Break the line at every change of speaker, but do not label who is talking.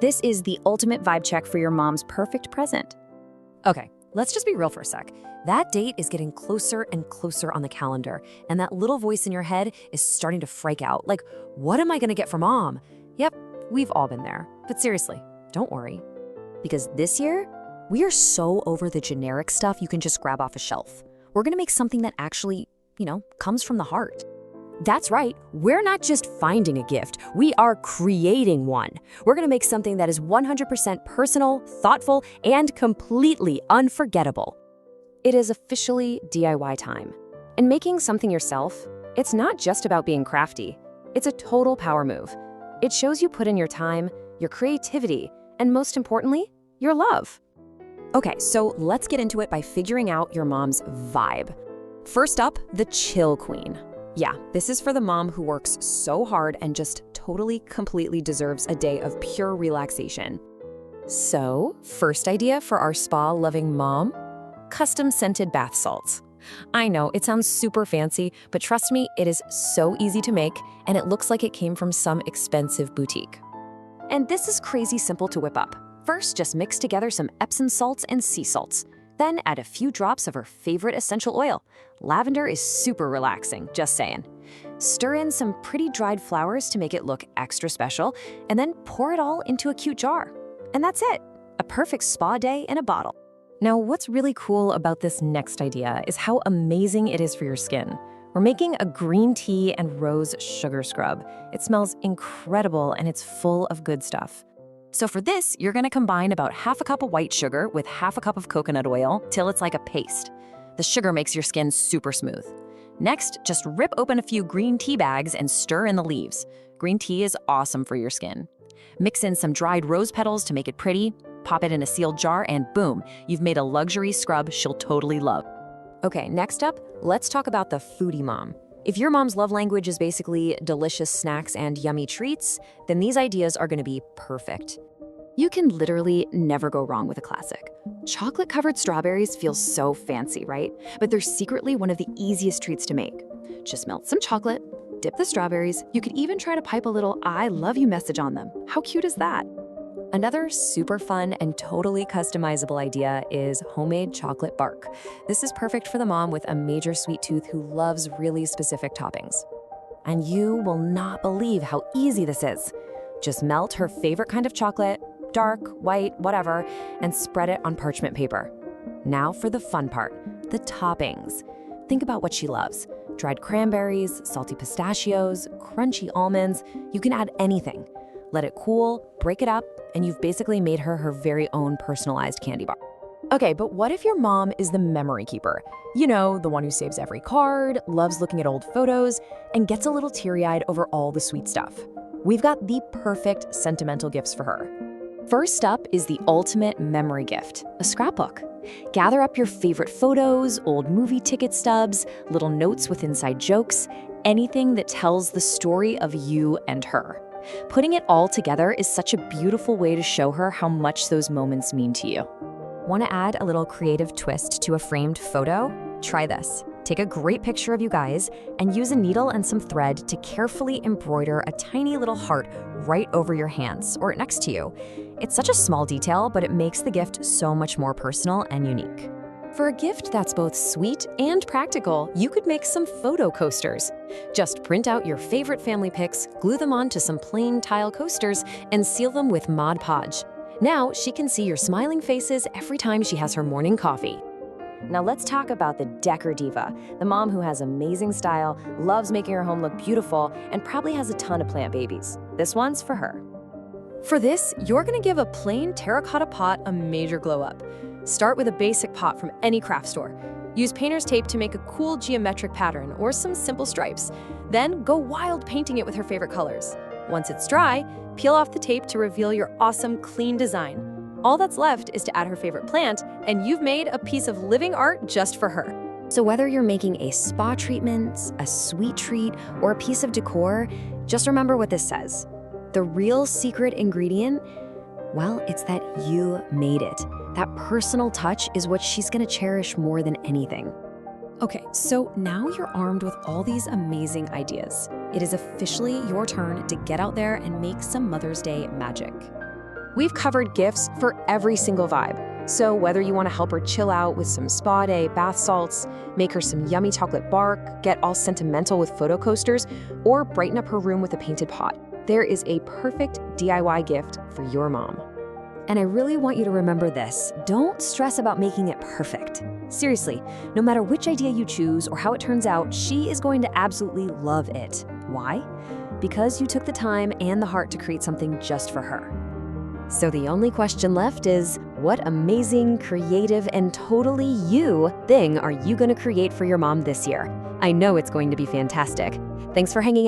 This is the ultimate vibe check for your mom's perfect present.
Okay, let's just be real for a sec. That date is getting closer and closer on the calendar, and that little voice in your head is starting to freak out. Like, what am I gonna get for mom? Yep, we've all been there. But seriously, don't worry. Because this year, we are so over the generic stuff you can just grab off a shelf. We're gonna make something that actually, comes from the heart. That's right, we're not just finding a gift, we are creating one. We're gonna make something that is 100% personal, thoughtful, and completely unforgettable. It is officially DIY time. And making something yourself, it's not just about being crafty. It's a total power move. It shows you put in your time, your creativity, and most importantly, your love. Okay, so let's get into it by figuring out your mom's vibe. First up, the chill queen. Yeah, this is for the mom who works so hard and just totally, completely deserves a day of pure relaxation. So, first idea for our spa-loving mom? Custom scented bath salts. I know, it sounds super fancy, but trust me, it is so easy to make, and it looks like it came from some expensive boutique. And this is crazy simple to whip up. First, just mix together some Epsom salts and sea salts. Then add a few drops of her favorite essential oil. Lavender is super relaxing, just saying. Stir in some pretty dried flowers to make it look extra special, and then pour it all into a cute jar. And that's it, a perfect spa day in a bottle. Now, what's really cool about this next idea is how amazing it is for your skin. We're making a green tea and rose sugar scrub. It smells incredible and it's full of good stuff. So for this, you're gonna combine about half a cup of white sugar with half a cup of coconut oil till it's like a paste. The sugar makes your skin super smooth. Next, just rip open a few green tea bags and stir in the leaves. Green tea is awesome for your skin. Mix in some dried rose petals to make it pretty, pop it in a sealed jar, and boom, you've made a luxury scrub she'll totally love. Okay, next up, let's talk about the foodie mom. If your mom's love language is basically delicious snacks and yummy treats, then these ideas are gonna be perfect. You can literally never go wrong with a classic. Chocolate-covered strawberries feel so fancy, right? But they're secretly one of the easiest treats to make. Just melt some chocolate, dip the strawberries. You could even try to pipe a little "I love you" message on them. How cute is that? Another super fun and totally customizable idea is homemade chocolate bark. This is perfect for the mom with a major sweet tooth who loves really specific toppings. And you will not believe how easy this is. Just melt her favorite kind of chocolate, dark, white, whatever, and spread it on parchment paper. Now for the fun part, the toppings. Think about what she loves. Dried cranberries, salty pistachios, crunchy almonds. You can add anything. Let it cool, break it up, and you've basically made her her very own personalized candy bar. Okay, but what if your mom is the memory keeper? You know, the one who saves every card, loves looking at old photos, and gets a little teary-eyed over all the sweet stuff. We've got the perfect sentimental gifts for her. First up is the ultimate memory gift, a scrapbook. Gather up your favorite photos, old movie ticket stubs, little notes with inside jokes, anything that tells the story of you and her. Putting it all together is such a beautiful way to show her how much those moments mean to you. Want to add a little creative twist to a framed photo? Try this. Take a great picture of you guys and use a needle and some thread to carefully embroider a tiny little heart right over your hands or next to you. It's such a small detail, but it makes the gift so much more personal and unique. For a gift that's both sweet and practical, you could make some photo coasters. Just print out your favorite family pics, glue them onto some plain tile coasters, and seal them with Mod Podge. Now she can see your smiling faces every time she has her morning coffee. Now let's talk about the Decor Diva, the mom who has amazing style, loves making her home look beautiful, and probably has a ton of plant babies. This one's for her. For this, you're gonna give a plain terracotta pot a major glow up. Start with a basic pot from any craft store. Use painter's tape to make a cool geometric pattern or some simple stripes. Then go wild painting it with her favorite colors. Once it's dry, peel off the tape to reveal your awesome, clean design. All that's left is to add her favorite plant, and you've made a piece of living art just for her. So whether you're making a spa treatment, a sweet treat, or a piece of decor, just remember what this says. The real secret ingredient, well, it's that you made it. That personal touch is what she's gonna cherish more than anything. Okay, so now you're armed with all these amazing ideas. It is officially your turn to get out there and make some Mother's Day magic.
We've covered gifts for every single vibe. So whether you want to help her chill out with some spa day bath salts, make her some yummy chocolate bark, get all sentimental with photo coasters, or brighten up her room with a painted pot, there is a perfect DIY gift for your mom.
And I really want you to remember this. Don't stress about making it perfect. Seriously, no matter which idea you choose or how it turns out, she is going to absolutely love it. Why? Because you took the time and the heart to create something just for her. So the only question left is, what amazing, creative, and totally you thing are you going to create for your mom this year? I know it's going to be fantastic. Thanks for hanging out.